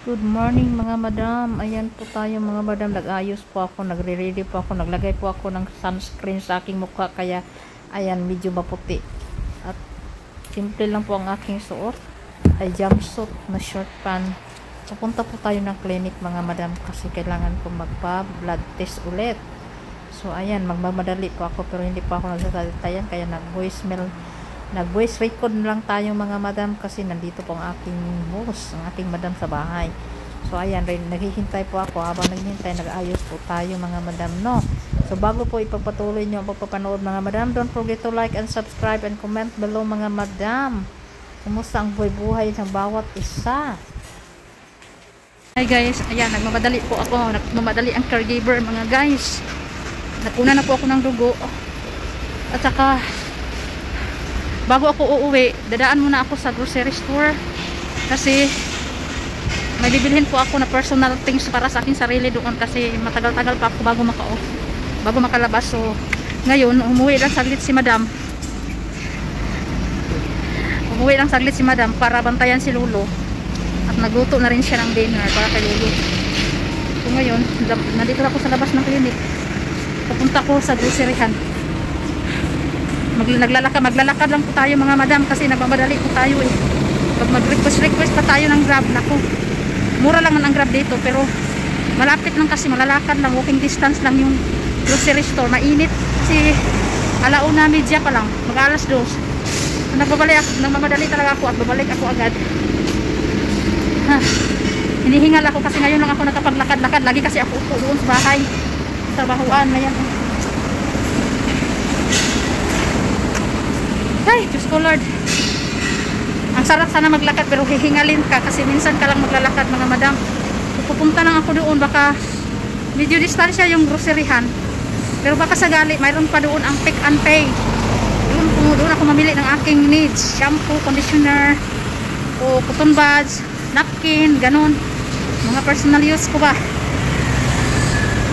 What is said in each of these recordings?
Good morning mga madam. Ayan po tayo mga madam. Nag-ayos po ako, nagre-ready po ako, naglagay po ako ng sunscreen sa aking mukha kaya ayan medyo maputi. At simple lang po ang aking suot. Ay jumpsuit na short pant. Pupunta po tayo ng clinic mga madam kasi kailangan po magpa-blood test ulit. So ayan, magmamadali po ako pero hindi po ako nagsasalitayan kaya nag-voice record lang tayo mga madam kasi nandito po ang aking boss, ang aking madam sa bahay. So ayan, naghihintay po ako. Habang naghihintay, nag-ayos po tayo mga madam, no? So bago po ipagpatuloy nyo ang pagpapanood mga madam, don't forget to like and subscribe and comment below mga madam. Kumusta ang buhay-buhay ng bawat isa? Hi guys, ayan, nagmamadali po ako. Nagmamadali ang caregiver mga guys. Nakuna na po ako ng dugo. At saka bago ako uuwi, dadaan muna ako sa grocery store kasi may bibilhin po ako na personal things para sa aking sarili doon kasi matagal-tagal pa ako bago makalabas. So ngayon, umuwi lang saglit si madam para bantayan si Lolo at nagluto na rin siya ng dinner para kay Lolo. So ngayon, nandito ako sa labas ng clinic. Papunta ko sa groceryhan. Maglalakad lang po tayo mga madam kasi nagmamadali po tayo eh. Pag mag-request pa tayo ng Grab, naku, mura lang ang Grab dito pero malapit lang kasi, malalakad lang, walking distance lang yung grocery store. Mainit kasi alauna media pa lang, mag-alas 2. Nagmamadali talaga ako at babalik ako agad. Hinihingal ako kasi ngayon lang ako nakapaglakad-lakad. Lagi kasi ako upo doon sa bahay, trabahuan na yan. Ay, Diyos ko Lord. Ang sarap sana maglakad pero hihingalin ka kasi minsan ka lang maglalakad mga madam. Pupunta lang ako doon, baka medyo distansya yung groceryhan. Pero baka sagali, mayroon pa doon ang pick and pay. Doon ako mamili ng aking needs. Shampoo, conditioner, o cotton buds, napkin, ganun. Mga personal use ko ba.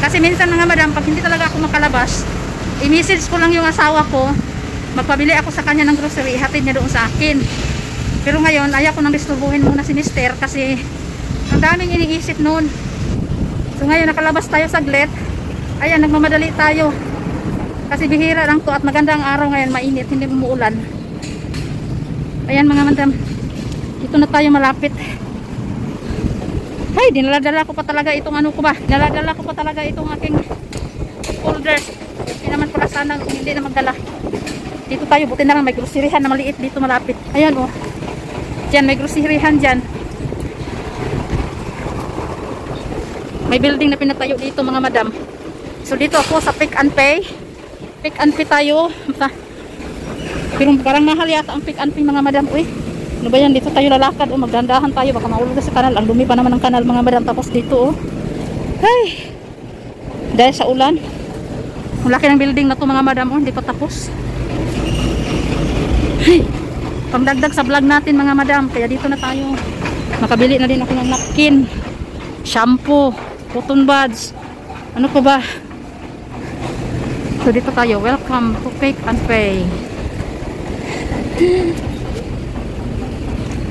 Kasi minsan mga madam, pag hindi talaga ako makalabas, i-message ko lang yung asawa ko. Magpabili ako sa kanya ng grocery, ihatid niya doon sa akin. Pero ngayon, ayaw ko nang disturbuhin muna si mister kasi ang daming iniisip noon. So ngayon, nakalabas tayo saglit. Ayan, nagmamadali tayo. Kasi bihira lang to at maganda ang araw ngayon, mainit, hindi umuulan. Ayan mga madam, dito na tayo malapit. Ay, dinaladala ko pa talaga itong ano ko ba? Dinaladala ko pa talaga itong aking folders. Hindi naman pala sana, hindi na magdala. Dito tayo, buti na lang may groceryhan na maliit dito malapit. Ayan oh. Diyan, may groceryhan dyan. May building na pinatayo dito mga madam. So dito ako sa Pick and Pay. Pick and Pay tayo. Pero parang mahal yata ang Pick and Pay mga madam. Uy, ano ba yan? Dito tayo lalakad. O magdandahan tayo. Baka maulog sa kanal. Ang dumi pa naman ng kanal mga madam. Tapos dito oh. Ay! Dahil sa ulan. Ang laki ng building na to mga madam. Oh, hindi pa tapos. Ay, pangdagdag sa vlog natin mga madam, kaya dito na tayo. Makabili na din ako ng napkin, shampoo, cotton buds, ano pa ba. So dito tayo, welcome to Pick and Pay.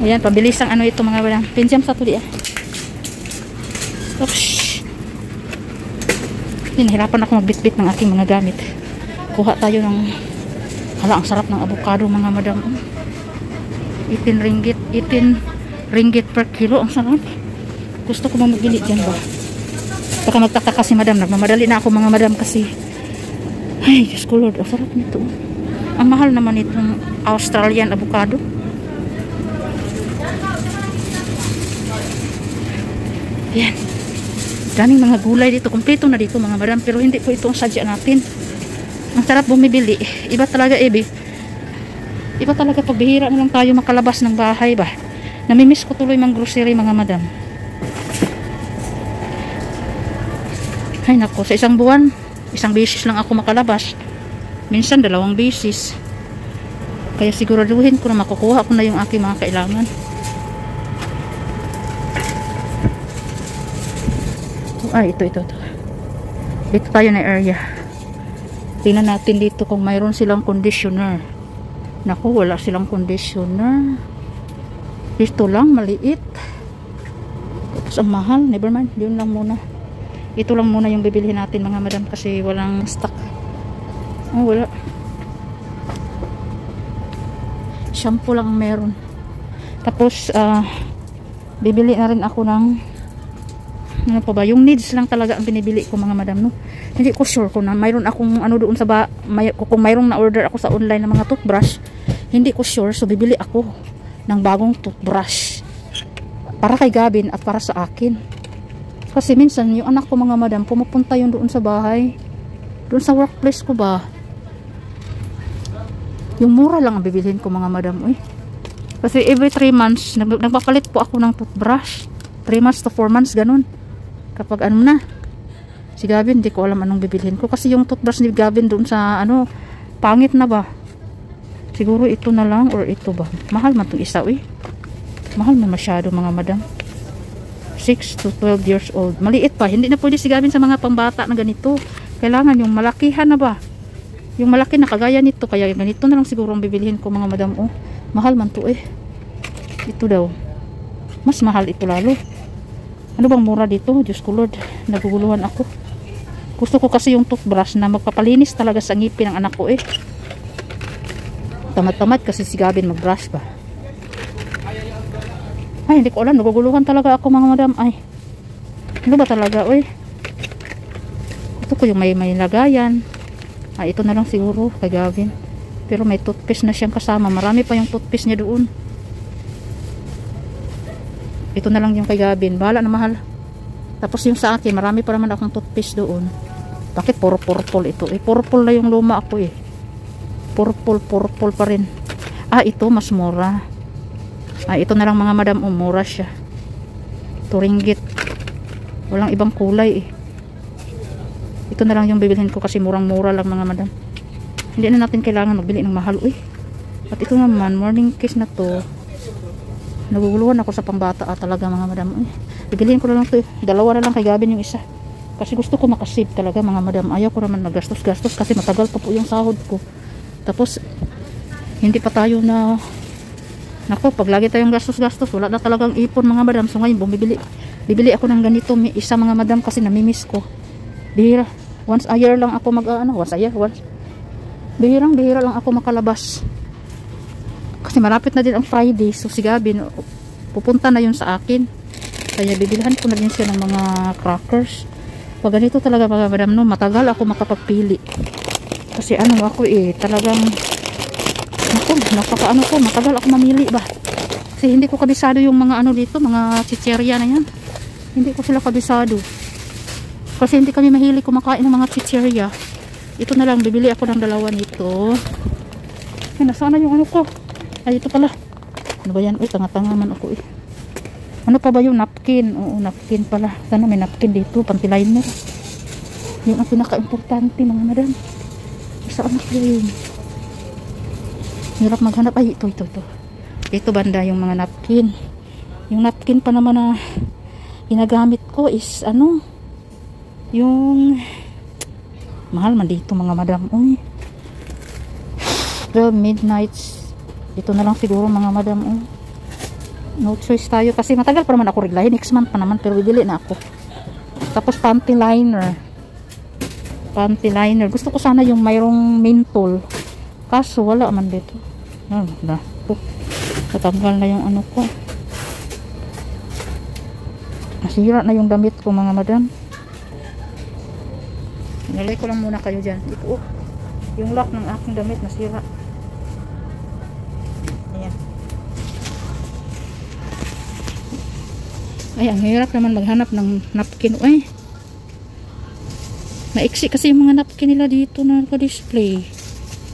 Ayan, pabilis ang ano ito mga madam. Pinjam sa tuli ah. Oops. Nahirapan ako magbitbit ng aking mga gamit. Kuha tayo ng, hala, ang sarap ng avocado mga madam. 18 ringgit per kilo. Ang sarap. Gusto ko mamagili dyan ba. Baka magtaka kasi madam. Nagmamadali na ako mga madam kasi ay, Diyos ko Lord. Ang sarap nito. Ang mahal naman itong Australian avocado. Yan. Daming mga gulay dito. Kompleto na dito mga madam. Pero hindi po ito ang sadya natin. Ang sarap bumibili. Iba talaga iba talaga pag bihira na lang tayo makalabas ng bahay ba. Namimiss ko tuloy mang grocery mga madam. Ay nako, sa isang buwan, isang beses lang ako makalabas. Minsan 2 beses. Kaya siguraduhin ko na makukuha ko na yung aking mga kailangan. Ay, ito. Dito tayo na area. Tingnan natin dito kung mayroon silang conditioner. Naku, wala silang conditioner. Dito lang, maliit. So, ang mahal. Never mind. Yun lang muna. Ito lang muna yung bibilihin natin mga madam kasi walang stock. Oh, wala. Shampoo lang ang meron. Tapos, bibili na rin ako ng ano pa ba? Yung needs lang talaga ang binibili ko mga madam, no? Hindi ko sure kung na mayroon akong ano doon sa kung mayroong na-order ako sa online ng mga toothbrush. Hindi ko sure. So, bibili ako ng bagong toothbrush. Para kay Gavin at para sa akin. Kasi minsan, yung anak ko mga madam, pumupunta yun doon sa bahay. Doon sa workplace ko ba? Yung mura lang ang bibilhin ko mga madam, eh. Kasi every 3 months, nagpapalit po ako ng toothbrush. 3 months to 4 months, ganun. Kapag ano na, si Gavin, hindi ko alam anong bibilhin ko. Kasi yung toothbrush ni Gavin doon sa, ano, pangit na ba? Siguro ito na lang, or ito ba? Mahal man itong isa, eh. Mahal man masyado, mga madam. 6 to 12 years old. Maliit pa. Hindi na pwede si Gavin sa mga pambata na ganito. Kailangan yung malakihan na ba? Yung malaki na kagaya nito. Kaya ganito na lang siguro ang bibilhin ko, mga madam. Oh, mahal man to, eh. Ito daw. Mas mahal ito lalo. Ano bang mura dito? Diyos ko Lord, naguguluhan ako. Gusto ko kasi yung toothbrush na magpapalinis talaga sa ngipin ng anak ko, eh. Tamad-tamad kasi si Gavin mag-brush ba. Ay, hindi ko alam. Naguguluhan talaga ako, mga madam. Ay, ano ba talaga, eh. Ito ko yung may lagayan. Ay, ito na lang siguro kay Gavin. Pero may toothpaste na siyang kasama. Marami pa yung toothpaste niya doon. Ito na lang yung kay Gavin. Bahala na mahal. Tapos yung sa akin, marami pa naman akong toothpaste doon. Bakit puro purple ito? Eh, purple na yung luma ako, eh. Purple pa rin. Ah, ito mas mura. Ah, ito na lang mga madam. Mura siya. 2 ringgit. Walang ibang kulay, eh. Ito na lang yung bibilhin ko kasi murang-mura lang mga madam. Hindi na natin kailangan magbili ng mahal, eh. At ito naman, morning kiss na to. Naguguluhan ako sa pambata talaga mga madam. Bibilihin ko na lang ito, eh. 2 na lang kay Gavin yung isa. Kasi gusto ko makasave talaga mga madam. Ayaw ko naman magastos-gastos kasi matagal pa po yung sahod ko. Tapos hindi pa tayo na nako, pag lagi tayong gastos-gastos, wala na talagang ipon mga madam. So ngayon bibili ako ng ganito isa mga madam kasi namimiss ko. Bihira. Once a year lang ako bihira lang ako makalabas. Kasi malapit na din ang Friday. So si Gavin, pupunta na yun sa akin. Kaya bibilhan ko na din siya ng mga crackers. Pag ganito talaga mga madam, no, matagal ako makapagpili. Kasi ano ako, eh, talagang matagal ako mamili ba. Kasi hindi ko kabisado yung mga ano dito, mga chicherya na yan. Hindi ko sila kabisado. Kasi hindi kami mahilig kumakain ng mga chicherya. Ito na lang, bibili ako ng 2 nito. Ay, nasaan na yung ano ko? Ay, ito pala. Ano ba yan? Uy, tanga-tanga man ako, eh. Ano pa ba yung napkin? Oo, napkin pala. Sana may napkin dito, panty liner. Yung ang pinaka-importante, mga madam. Saan na yun? Hirap maghanap. Ay, ito. Ito banda yung mga napkin. Yung napkin pa naman na ginagamit ko is ano, yung mahal man dito mga madam. Uy, 12 midnights. Ito na lang siguro mga madam. Uy, no choice tayo kasi matagal pa naman ako reglahin. Next month pa naman pero bibili na ako. Tapos panty liner. Gusto ko sana yung mayroong mentol. Kaso wala man dito. Natanggal na yung ano ko. Nasira na yung damit ko mga madam. Nilagay ko lang muna kayo dyan. Ito, yung lock ng aking damit nasira. Ayan. Ay, ang hirap naman maghanap ng napkin. Ay, maiksi kasi yung mga napkin nila dito na naka-display.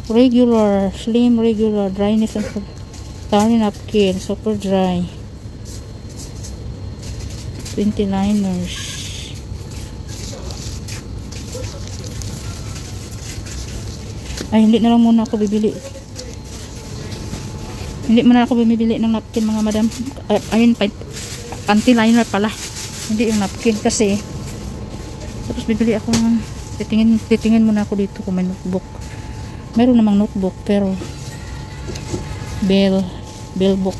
Regular, slim, regular, dryness and tiny napkin, super dry. 29ers. Ay, hindi na lang muna ako bibili. Hindi muna ako bumibili ng napkin mga madam. Ayun, panty liner pala. Hindi yung napkin kasi. Tapos bibili ako ng titingin muna ako dito kung may notebook. Meron namang notebook pero bill book.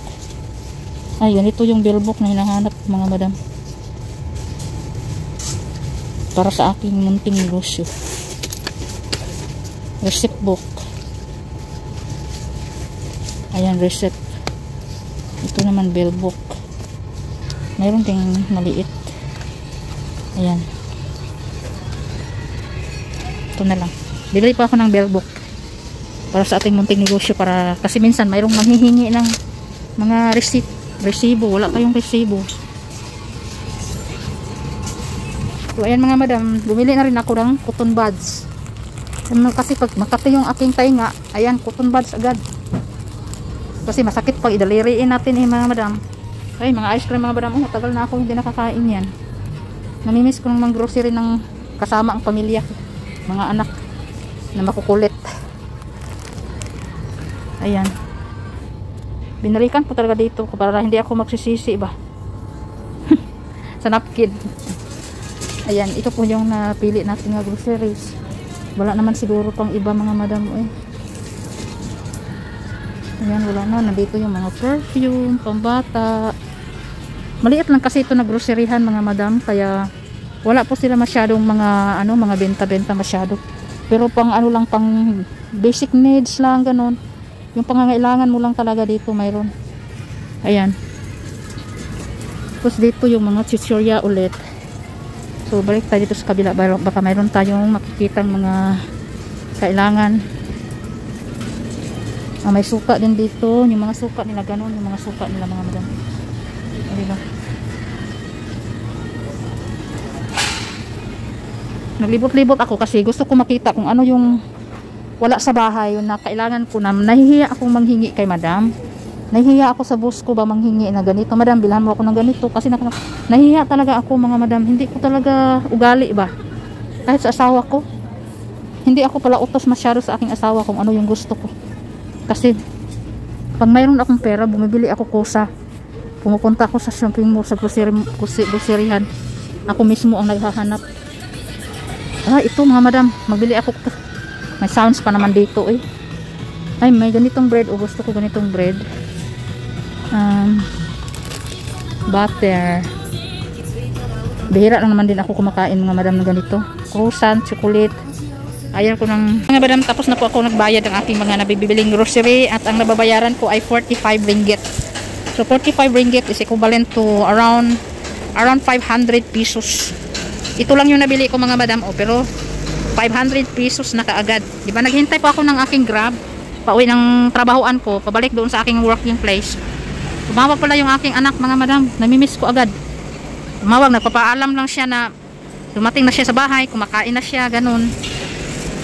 Ay, ganito yung bill book na hinahanap mga madam. para sa aking munting negosyo. Receipt book. Ayan, receipt. Ito naman bill book. Mayroon ding maliit. Ayan. Ito na lang. Bibili pa ako ng bill book para sa ating munting negosyo, para kasi minsan mayroong manghihingi ng mga resibo. Wala kayong resibo. So ayan mga madam, bumili na rin ako ng cotton buds. Kasi pag makati yung aking tainga, ayan, cotton buds agad. Kasi masakit pag idaliriin natin mga madam. Ay, mga ice cream mga madam, matagal na ako hindi nakakain yan. Namimiss ko ng grocery ng kasama ang pamilya, mga anak na makukulit. Ayan, binalikan po talaga dito para hindi ako magsisisi ba sa napkin. Ayan, ito po yung napili natin nga groceries. Wala naman siguro pang iba mga madam. Ayan, wala na. Nandito yung mga perfume, pambata. Maliit lang kasi ito na groceryhan mga madam, kaya wala po sila masyadong mga mga benta-benta masyado. Pero pang lang, pang basic needs lang, ganun. Yung pangangailangan mo lang talaga dito mayroon. Ayan. Tapos dito yung mga chichirya ulit. So balik tayo dito sa kabila, baka mayroon tayong makikitang mga kailangan. May suka din dito, yung mga suka nila ganun, yung mga suka nila mga madam. Diba? Naglibot-libot ako kasi gusto ko makita kung ano yung wala sa bahay, yung na kailangan ko na. Nahihiya akong manghingi kay madam. Nahihiya ako sa boss ko ba manghingi na ganito. Madam, bilhan mo ako ng ganito. Kasi nahihiya talaga ako mga madam. Hindi ko talaga ugali ba. Kahit sa asawa ko. Hindi ako pala utos masyado sa aking asawa kung ano yung gusto ko. Kasi pag mayroon akong pera, bumibili ako kusa. Pumupunta ako sa shopping mall, sa groceryhan. Ako mismo ang naghahanap. Ito mga madam, magbili ako. May sounds pa naman dito Ay, may ganitong bread. Gusto ko ganitong bread. Butter. Bihira lang naman din ako kumakain mga madam na ganito. Croissant, chocolate. Ayan ko ng mga madam, tapos na po ako nagbayad ng aking mga nabibiling grocery at ang nababayaran ko ay 45 ringgit. So 45 ringgit is equivalent to around 500 pesos. Ito lang yung nabili ko mga madam pero 500 pesos na kaagad. Di ba naghintay po ako ng aking Grab pauwi ng trabahoan ko, pabalik doon sa aking working place. Tumawag pala yung aking anak mga madam, namimiss ko agad. Tumawag, nagpapaalam lang siya na dumating na siya sa bahay, kumakain na siya, ganun.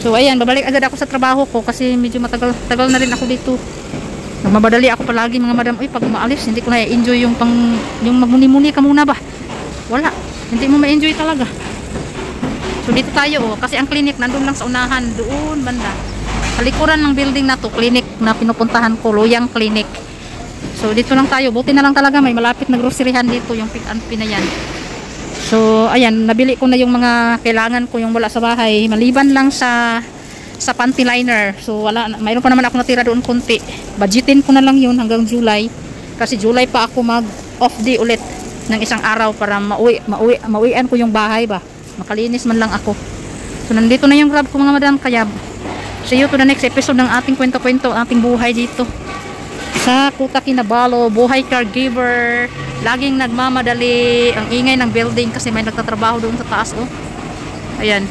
So ayan, babalik agad ako sa trabaho ko kasi medyo tagal na rin ako dito. Nagmamadali ako palagi mga madam. Pag umaalis, hindi ko na i-enjoy yung magmuni-muni ka muna ba. Wala, hindi mo ma-enjoy talaga. So dito tayo kasi ang clinic nandun lang sa unahan, doon banda. Sa likuran ng building na to, clinic na pinupuntahan ko, Loyang Clinic. So dito lang tayo, buti na lang talaga may malapit na groceryhan dito, yung pick and pin na yan. So ayan, nabili ko na yung mga kailangan ko, yung wala sa bahay, maliban lang sa panty liner. So wala, mayroon pa naman ako natira doon konti. Budgetin ko na lang yun hanggang July. Kasi July pa ako mag off day ulit ng isang araw para mauwian ko yung bahay ba. Makalinis man lang ako. So nandito na yung Grab ko mga madam, kaya see you to the next episode ng ating kwento-kwento, ating buhay dito sa Kuta Kinabalu, buhay caregiver. Laging nagmamadali, ang ingay ng building kasi may nagtatrabaho doon sa taas Ayan.